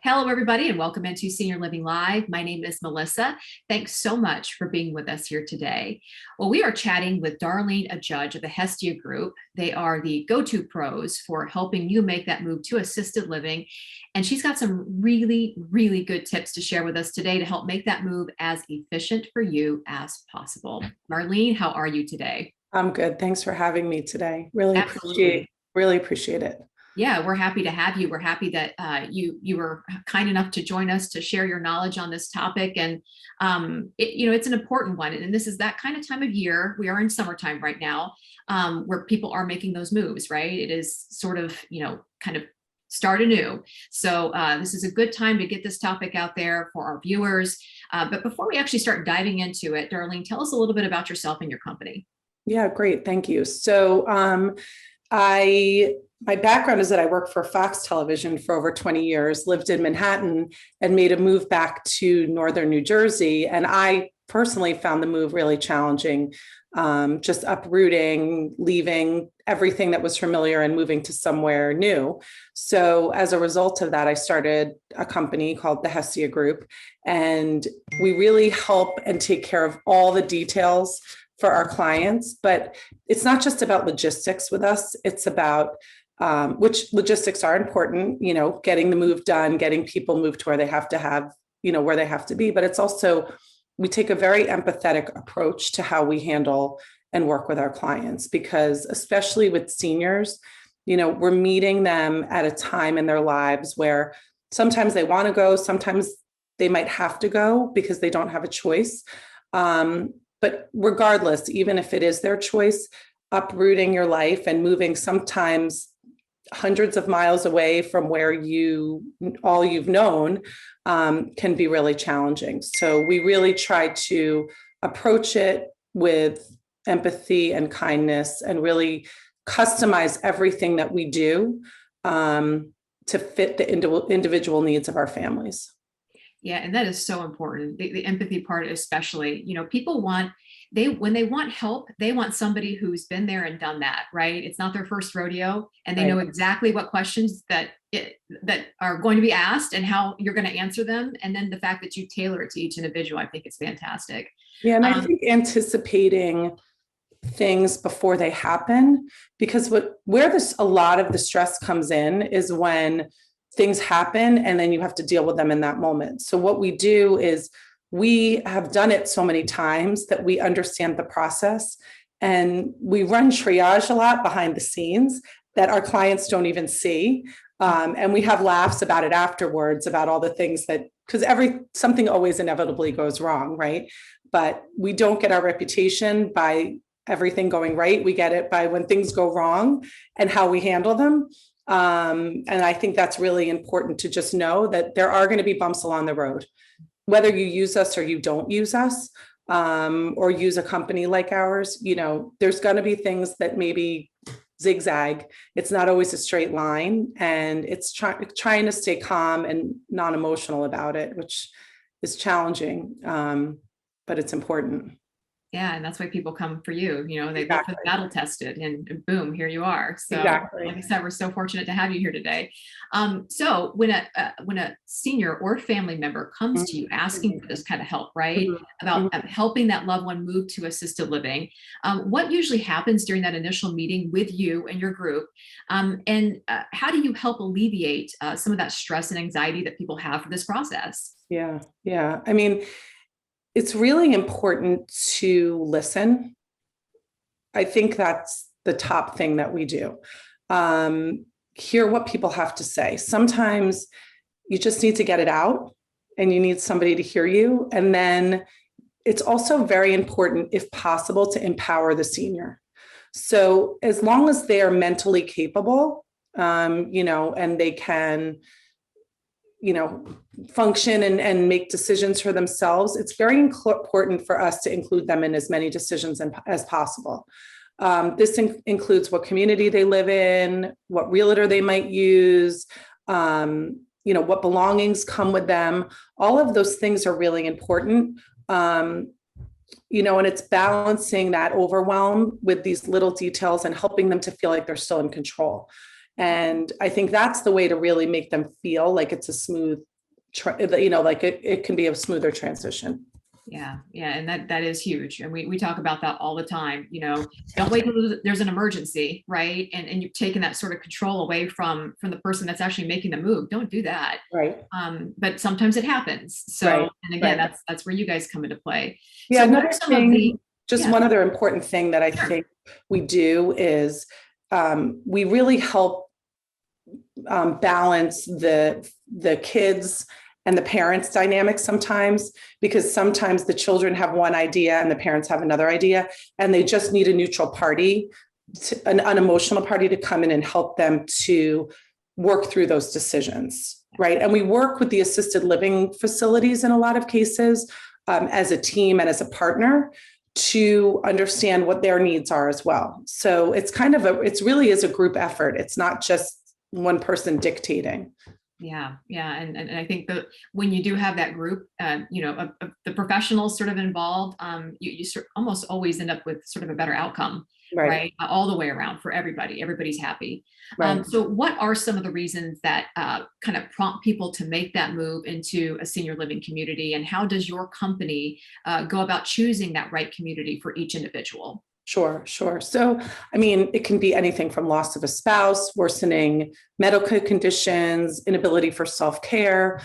Hello, everybody, and welcome into Senior Living Live. My name is Melissa. Thanks so much for being with us here today. Well, we are chatting with Darlene Agag of the Hesstia Group. They are the go-to pros for helping you make that move to assisted living. And she's got some really, really good tips to share with us today to help make that move as efficient for you as possible. Darlene, how are you today? I'm good. Thanks for having me today. Absolutely. Really appreciate it. Yeah, we're happy to have you. We're happy that you were kind enough to join us to share your knowledge on this topic, and it's an important one. And this is that kind of time of year. We are in summertime right now, where people are making those moves. Right? It is sort of kind of start anew. So this is a good time to get this topic out there for our viewers. But before we actually start diving into it, Darlene, tell us a little bit about yourself and your company. Yeah, great. Thank you. So my background is that I worked for Fox Television for over 20 years, lived in Manhattan, and made a move back to northern New Jersey. And I personally found the move really challenging, just uprooting, leaving everything that was familiar and moving to somewhere new. So as a result of that, I started a company called the Hesstia Group, and we really help and take care of all the details for our clients. But it's not just about logistics with us. It's about which logistics are important, getting the move done, getting people moved to where they have to have, where they have to be. But it's also, we take a very empathetic approach to how we handle and work with our clients, because especially with seniors, we're meeting them at a time in their lives where sometimes they want to go, sometimes they might have to go because they don't have a choice. But regardless, even if it is their choice, uprooting your life and moving sometimes hundreds of miles away from where all you've known can be really challenging. So we really try to approach it with empathy and kindness and really customize everything that we do to fit the individual needs of our families. Yeah, and that is so important. The empathy part, especially, people when they want help, they want somebody who's been there and done that, right? It's not their first rodeo, and they know exactly what questions that are going to be asked and how you're going to answer them. And then the fact that you tailor it to each individual, I think it's fantastic. Yeah, and I think anticipating things before they happen, because where a lot of the stress comes in is when things happen and then you have to deal with them in that moment. So what we do is we have done it so many times that we understand the process, and we run triage a lot behind the scenes that our clients don't even see. And we have laughs about it afterwards, about all the things because something always inevitably goes wrong, right? But we don't get our reputation by everything going right. We get it by when things go wrong and how we handle them. And I think that's really important to just know that there are going to be bumps along the road, whether you use us or you don't use us, or use a company like ours. There's going to be things that maybe zigzag. It's not always a straight line, and it's trying to stay calm and non-emotional about it, which is challenging, but it's important. Yeah, and that's why people come for you. They look for the battle tested, and boom, here you are. So, like I said, we're so fortunate to have you here today. So, when a senior or family member comes to you asking for this kind of help, right, about helping that loved one move to assisted living, what usually happens during that initial meeting with you and your group, and how do you help alleviate some of that stress and anxiety that people have for this process? Yeah. I mean, it's really important to listen. I think that's the top thing that we do. Hear what people have to say. Sometimes you just need to get it out and you need somebody to hear you. And then it's also very important, if possible, to empower the senior. So as long as they are mentally capable, and they can function and make decisions for themselves, it's very important for us to include them in as many decisions as possible. This includes what community they live in, what realtor they might use, what belongings come with them. All of those things are really important. And it's balancing that overwhelm with these little details and helping them to feel like they're still in control. And I think that's the way to really make them feel like it's a smooth like it can be a smoother transition. Yeah. And that is huge. And we talk about that all the time, don't wait till there's an emergency, right? And you've taken that sort of control away from the person that's actually making the move. Don't do that. Right. But sometimes it happens. So, Right. and again, Right. that's where you guys come into play. Yeah. So Another thing, one other important thing that I think we do is we really help balance the kids and the parents' dynamics sometimes, because sometimes the children have one idea and the parents have another idea, and they just need a neutral party, an unemotional party to come in and help them to work through those decisions, right? And we work with the assisted living facilities in a lot of cases as a team and as a partner to understand what their needs are as well. So it's it really is a group effort. It's not just one person dictating. Yeah. And I think that when you do have that group, the professionals sort of involved, you almost always end up with sort of a better outcome, right? All the way around for everybody. Everybody's happy. Right. So what are some of the reasons that kind of prompt people to make that move into a senior living community? And how does your company go about choosing that right community for each individual? Sure. So, it can be anything from loss of a spouse, worsening medical conditions, inability for self-care,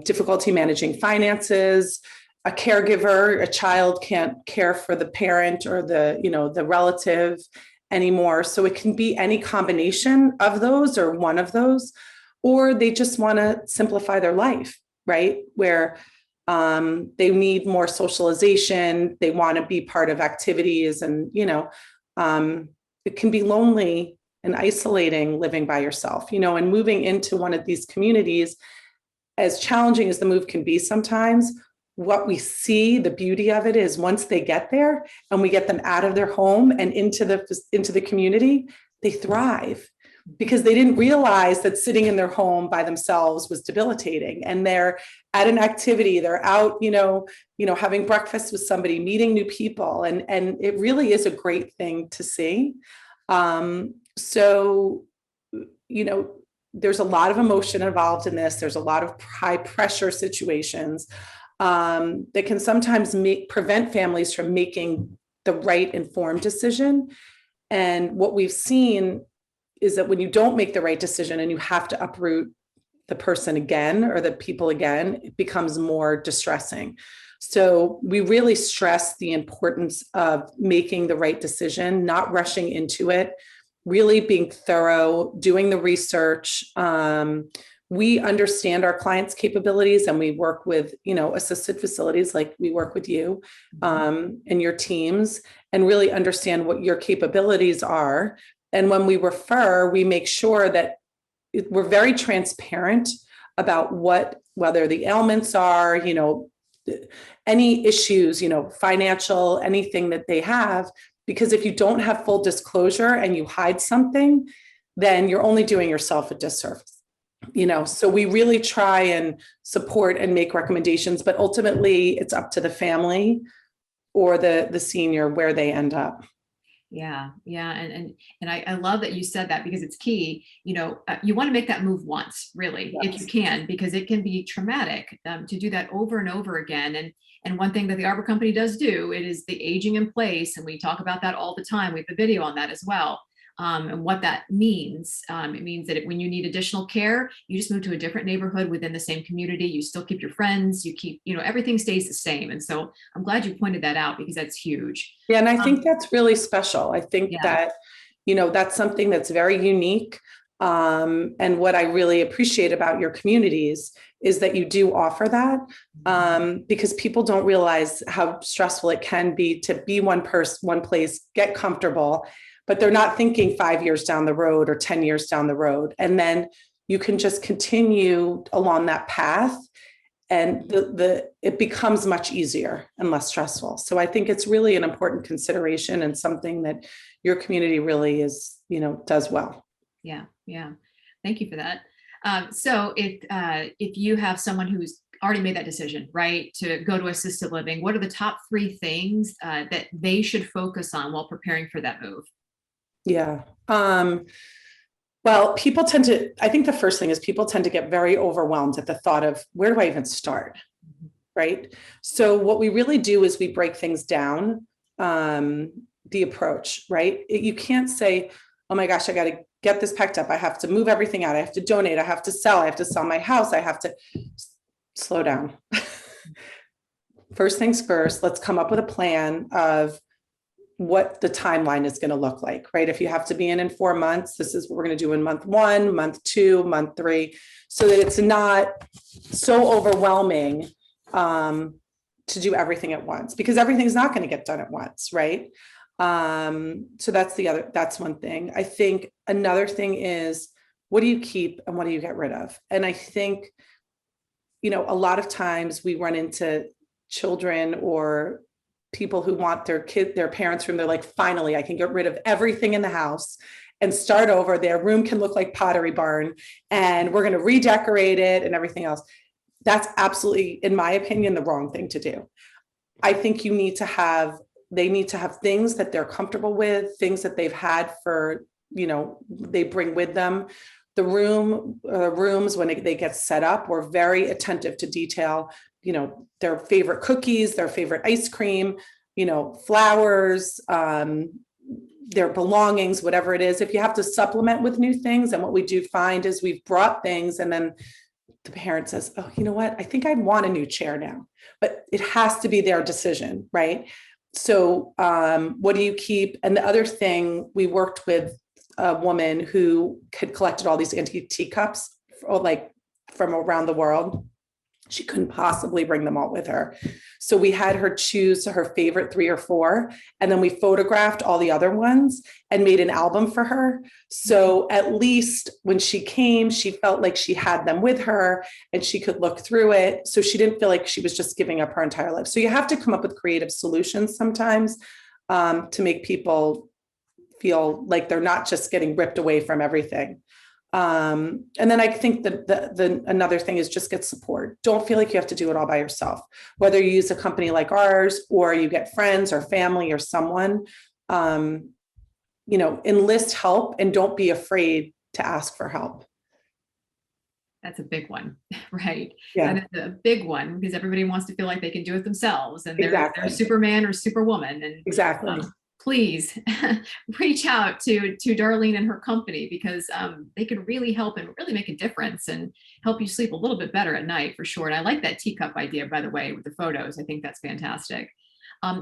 difficulty managing finances, a caregiver, a child can't care for the parent or the relative anymore. So it can be any combination of those or one of those, or they just want to simplify their life, right? Where they need more socialization. They want to be part of activities, and it can be lonely and isolating living by yourself, and moving into one of these communities, as challenging as the move can be sometimes. What we see, the beauty of it is once they get there and we get them out of their home and into the community, they thrive, because they didn't realize that sitting in their home by themselves was debilitating. And they're at an activity, they're out, having breakfast with somebody, meeting new people. And it really is a great thing to see. So, there's a lot of emotion involved in this. There's a lot of high pressure situations that can sometimes prevent families from making the right informed decision. And what we've seen is that when you don't make the right decision and you have to uproot the person again or the people again, it becomes more distressing. So we really stress the importance of making the right decision, not rushing into it, really being thorough, doing the research. We understand our clients' capabilities, and we work with, assisted facilities like we work with you and your teams, and really understand what your capabilities are. And when we refer, we make sure that we're very transparent about whether the ailments are, any issues, financial, anything that they have, because if you don't have full disclosure and you hide something, then you're only doing yourself a disservice. So we really try and support and make recommendations, but ultimately it's up to the family or the senior where they end up. Yeah. And I love that you said that, because it's key. You want to make that move once, really, if you can, because it can be traumatic to do that over and over again. And one thing that the Arbor Company does do, it is the aging in place. And we talk about that all the time. We have a video on that as well. And what that means. It means that when you need additional care, you just move to a different neighborhood within the same community. You still keep your friends, you keep, everything stays the same. And so I'm glad you pointed that out, because that's huge. Yeah. And I think that's really special. I think that, that's something that's very unique. And what I really appreciate about your communities is that you do offer that, because people don't realize how stressful it can be to be one place, get comfortable, but they're not thinking 5 years down the road or 10 years down the road. And then you can just continue along that path, and it becomes much easier and less stressful. So I think it's really an important consideration, and something that your community really is, does well. Yeah. Thank you for that. So if you have someone who's already made that decision, right, to go to assisted living, what are the top 3 things that they should focus on while preparing for that move? Yeah. Well, I think the first thing is people tend to get very overwhelmed at the thought of where do I even start? Right. So what we really do is we break things down, the approach, right? You can't say, oh my gosh, I got to get this packed up. I have to move everything out. I have to donate. I have to sell my house. I have to slow down. First things first, let's come up with a plan of what the timeline is going to look like, right? If you have to be in 4 months, this is what we're going to do in month 1, month 2, month 3, so that it's not so overwhelming to do everything at once, because everything's not going to get done at once, right? So that's one thing. I think another thing is, what do you keep and what do you get rid of? And I think, a lot of times we run into children or people who want their parents' room. They're like, finally, I can get rid of everything in the house and start over. Their room can look like Pottery Barn and we're going to redecorate it and everything else. That's absolutely, in my opinion, the wrong thing to do. I think they need to have things that they're comfortable with, things that they've had for, they bring with them. The rooms, when they get set up, we're very attentive to detail, their favorite cookies, their favorite ice cream, flowers, their belongings, whatever it is. If you have to supplement with new things, and what we do find is we've brought things and then the parent says, oh, you know what? I think I want a new chair now, but it has to be their decision, right? So what do you keep? And the other thing, we worked with a woman who had collected all these antique teacups, from around the world. She couldn't possibly bring them all with her. So we had her choose her favorite 3 or 4, and then we photographed all the other ones and made an album for her. So at least when she came, she felt like she had them with her and she could look through it. So she didn't feel like she was just giving up her entire life. So you have to come up with creative solutions sometimes to make people feel like they're not just getting ripped away from everything. And then I think that the another thing is just get support. Don't feel like you have to do it all by yourself, whether you use a company like ours or you get friends or family or someone, enlist help and don't be afraid to ask for help. That's a big one, right? Yeah. And it's a big one because everybody wants to feel like they can do it themselves and they're Exactly. Superman or Superwoman. And exactly. Please reach out to Darlene and her company, because they can really help and really make a difference and help you sleep a little bit better at night, for sure. And I like that teacup idea, by the way, with the photos. I think that's fantastic.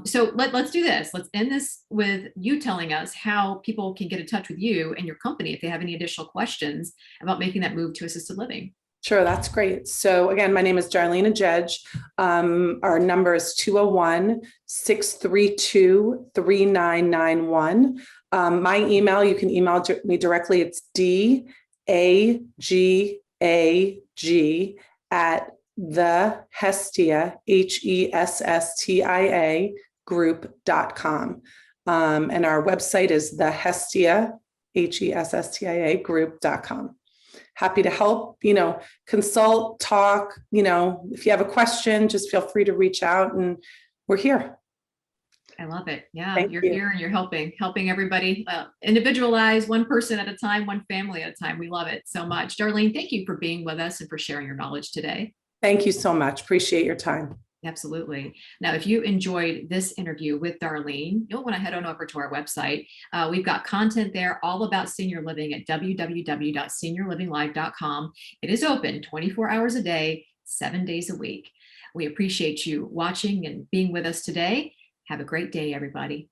So let's do this. Let's end this with you telling us how people can get in touch with you and your company if they have any additional questions about making that move to assisted living. Sure, that's great. So again, my name is Darlene Agag. Our number is 201-632-3991. My email, you can email me directly. It's DAGAG at the Hesstia, HESSTIA group.com. And our website is the Hesstia, HESSTIA group.com. Happy to help, consult, talk, if you have a question, just feel free to reach out and we're here. I love it. Yeah, you're here and you're helping everybody individualize, one person at a time, one family at a time. We love it so much. Darlene, thank you for being with us and for sharing your knowledge today. Thank you so much. Appreciate your time. Absolutely. Now, if you enjoyed this interview with Darlene, you'll want to head on over to our website. We've got content there all about senior living at www.seniorlivinglive.com. It is open 24 hours a day, 7 days a week. We appreciate you watching and being with us today. Have a great day, everybody.